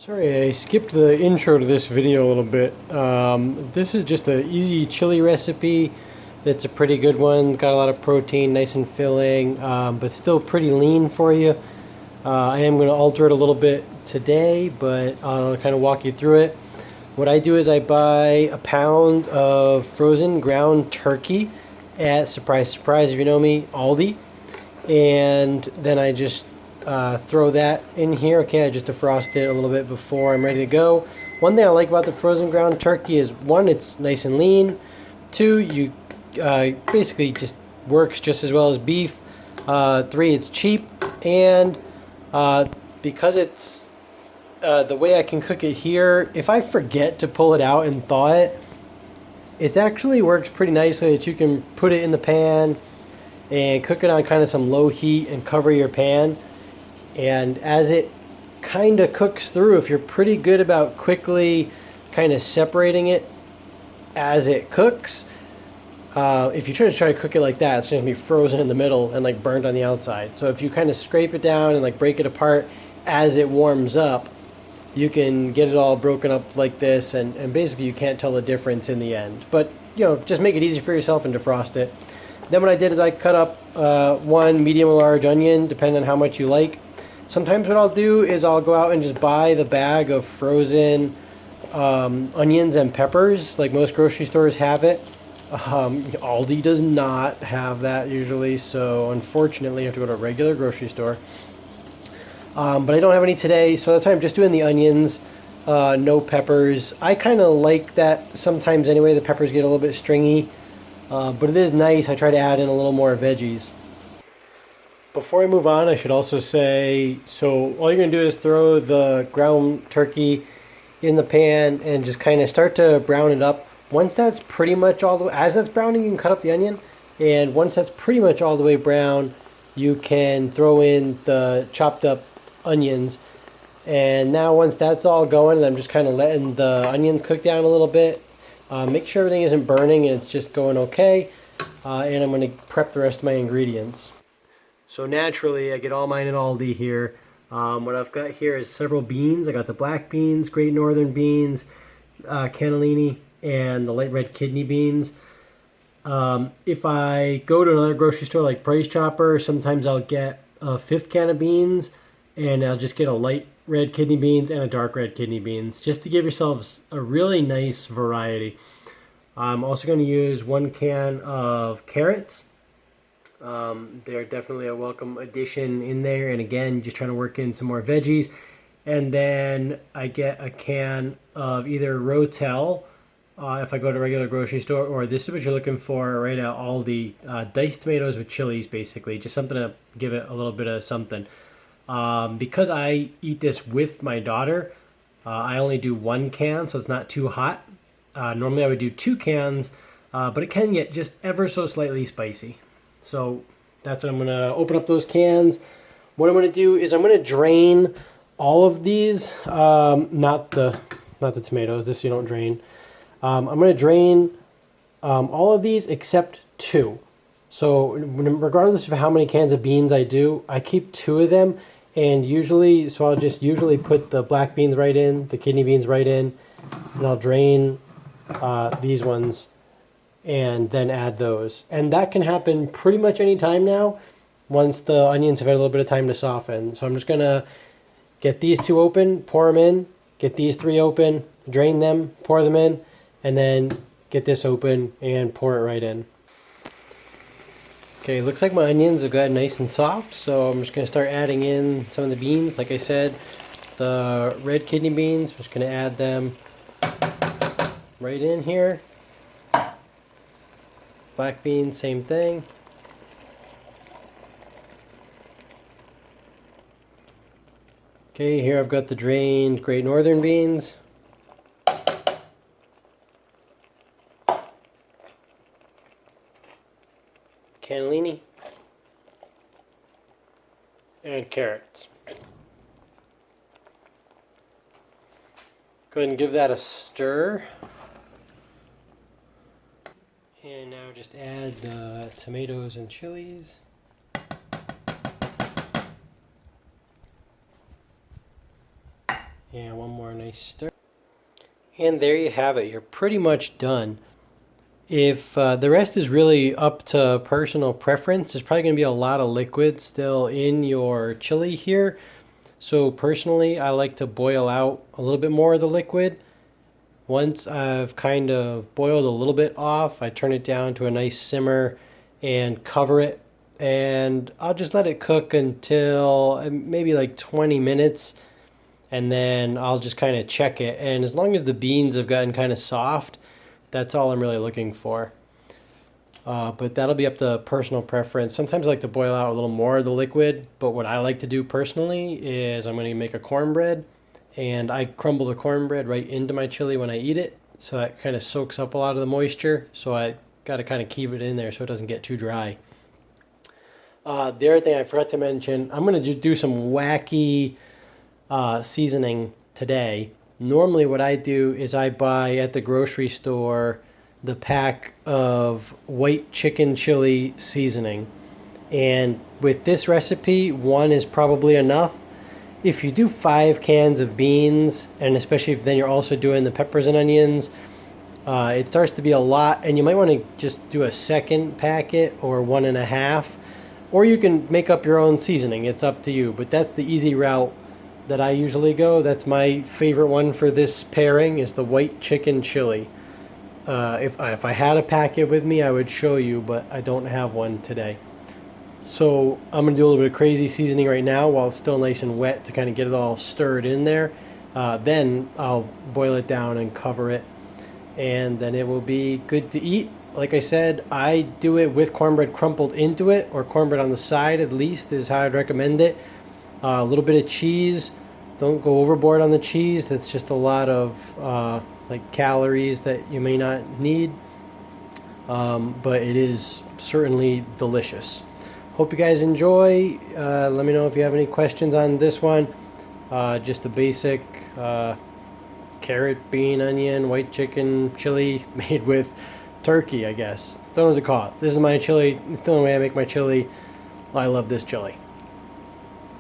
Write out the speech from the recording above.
Sorry, I skipped the intro to this video a little bit. This is just an easy chili recipe. That's a pretty good one. Got a lot of protein, nice and filling, but still pretty lean for you. I am going to alter it a little bit today, but I'll kind of walk you through it. What I do is I buy a pound of frozen ground turkey at, surprise, surprise, if you know me, Aldi. And then I just throw that in here. Okay, I just defrost it a little bit before I'm ready to go. One thing I like about the frozen ground turkey is, one, it's nice and lean. Two, you basically just works just as well as beef. Three, it's cheap. And because it's the way I can cook it here, if I forget to pull it out and thaw it, it actually works pretty nicely that you can put it in the pan and cook it on kind of some low heat and cover your pan. And as it kind of cooks through, if you're pretty good about quickly kind of separating it as it cooks, if you try to cook it like that, it's just going to be frozen in the middle and like burnt on the outside. So if you kind of scrape it down and like break it apart as it warms up, you can get it all broken up like this, and basically you can't tell the difference in the end. But, just make it easy for yourself and defrost it. Then what I did is I cut up one medium or large onion, depending on how much you like. Sometimes what I'll do is I'll go out and just buy the bag of frozen onions and peppers, like most grocery stores have it. Aldi does not have that usually, so unfortunately you have to go to a regular grocery store. But I don't have any today, so that's why I'm just doing the onions, no peppers. I kind of like that sometimes anyway. The peppers get a little bit stringy, but it is nice. I try to add in a little more veggies. Before I move on, I should also say, so all you're going to do is throw the ground turkey in the pan and just kind of start to brown it up. Once that's pretty much all the way, as that's browning, you can cut up the onion. And once that's pretty much all the way brown, you can throw in the chopped up onions. And now once that's all going, I'm just kind of letting the onions cook down a little bit. Make sure everything isn't burning and it's just going okay. And I'm going to prep the rest of my ingredients. So naturally, I get all mine at Aldi here. What I've got here is several beans. I got the black beans, Great Northern beans, cannellini, and the light red kidney beans. If I go to another grocery store like Price Chopper, sometimes I'll get a fifth can of beans, and I'll just get a light red kidney beans and a dark red kidney beans, just to give yourselves a really nice variety. I'm also going to use 1 can of carrots. They're definitely a welcome addition in there, and again, just trying to work in some more veggies. And then I get a can of either Rotel, if I go to a regular grocery store, or this is what you're looking for right at Aldi, diced tomatoes with chilies, basically, just something to give it a little bit of something. Because I eat this with my daughter, I only do 1 can, so it's not too hot. Normally I would do 2 cans, but it can get just ever so slightly spicy. So that's what I'm going to open up those cans. What I'm going to do is I'm going to drain all of these, not the tomatoes. This you don't drain. I'm going to drain all of these except 2. So regardless of how many cans of beans I do, I keep 2 of them. And I'll just usually put the black beans right in, the kidney beans right in, and I'll drain these ones and then add those. And that can happen pretty much any time now once the onions have had a little bit of time to soften. So I'm just going to get these 2 open, pour them in, get these 3 open, drain them, pour them in, and then get this open and pour it right in. Okay, looks like my onions have got nice and soft, so I'm just going to start adding in some of the beans. Like I said, the red kidney beans, I'm just going to add them right in here. Black beans, same thing. Okay, here I've got the drained Great Northern beans. Cannellini. And carrots. Go ahead and give that a stir. And now just add the tomatoes and chilies. And one more nice stir. And there you have it. You're pretty much done. If the rest is really up to personal preference, there's probably going to be a lot of liquid still in your chili here. So personally, I like to boil out a little bit more of the liquid. Once I've kind of boiled a little bit off, I turn it down to a nice simmer and cover it. And I'll just let it cook until maybe like 20 minutes. And then I'll just kind of check it. And as long as the beans have gotten kind of soft, that's all I'm really looking for. But that'll be up to personal preference. Sometimes I like to boil out a little more of the liquid, but what I like to do personally is I'm going to make a cornbread, and I crumble the cornbread right into my chili when I eat it, so it kind of soaks up a lot of the moisture, so I got to kind of keep it in there so it doesn't get too dry. The other thing I forgot to mention, I'm going to do some wacky seasoning today. Normally what I do is I buy at the grocery store the pack of white chicken chili seasoning. And with this recipe, one is probably enough. If you do 5 cans of beans, and especially if then you're also doing the peppers and onions, it starts to be a lot, and you might want to just do a second packet or 1.5, or you can make up your own seasoning. It's up to you, but that's the easy route that I usually go. That's my favorite one for this pairing, is the white chicken chili. If I had a packet with me, I would show you, but I don't have one today. So I'm going to do a little bit of crazy seasoning right now while it's still nice and wet to kind of get it all stirred in there. Then I'll boil it down and cover it, and then it will be good to eat. Like I said, I do it with cornbread crumpled into it, or cornbread on the side at least is how I'd recommend it. A little bit of cheese. Don't go overboard on the cheese. That's just a lot of like calories that you may not need. But it is certainly delicious. Hope you guys enjoy. Let me know if you have any questions on this one. Just a basic carrot, bean, onion, white chicken chili made with turkey, I guess. Don't know what to call it. This is my chili. It's the only way I make my chili. I love this chili.